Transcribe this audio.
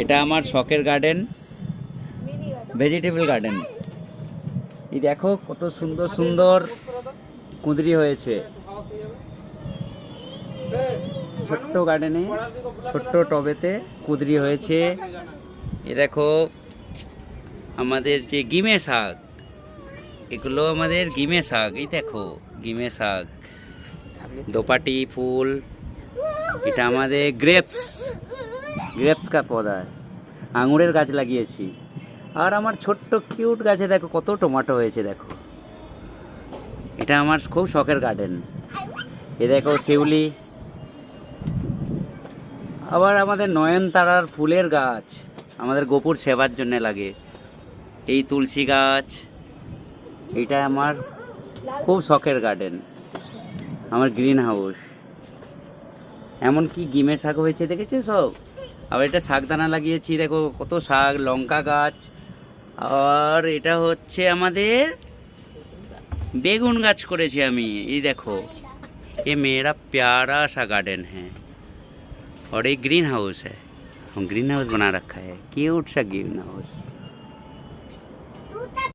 এটা আমার শখের গার্ডেন, ভেজিটেবল গার্ডেন। এই দেখো কত সুন্দর সুন্দর কুঁদরি হয়েছে ছোট্ট গার্ডেনে, ছোট্ট টবেতে কুঁদরি হয়েছে। এ দেখো আমাদের যে গিমে শাক, এগুলো আমাদের গিমে শাক। এই দেখো গিমে শাক, দোপাটি ফুল। এটা আমাদের গ্রেপস কা পদা, আঙুরের গাছ লাগিয়েছি। আর আমার ছোট্ট কিউট গাছে দেখো কত টমেটো হয়েছে দেখো। এটা আমার খুব শখের গার্ডেন। এ দেখো শিউলি। আবার আমাদের নয়নতারার ফুলের গাছ আমাদের গোপুর সেবার জন্য লাগে। এই তুলসী গাছ, এটা আমার খুব শখের গার্ডেন, আমার গ্রিন হাউস। এমনকি গিমের শাক হয়েছে দেখেছো সব। আবার এটা শাকদানা লাগিয়েছি দেখো কত শাক, লঙ্কা গাছ। আর এটা হচ্ছে আমাদের বেগুন গাছ করেছি আমি। ये देखो ये मेरा प्यारा सा गार्डन है और एक ग्रीन हाउस है, हम ग्रीन हाउस बना रखा है, क्यूट सा ग्रीन हाउस।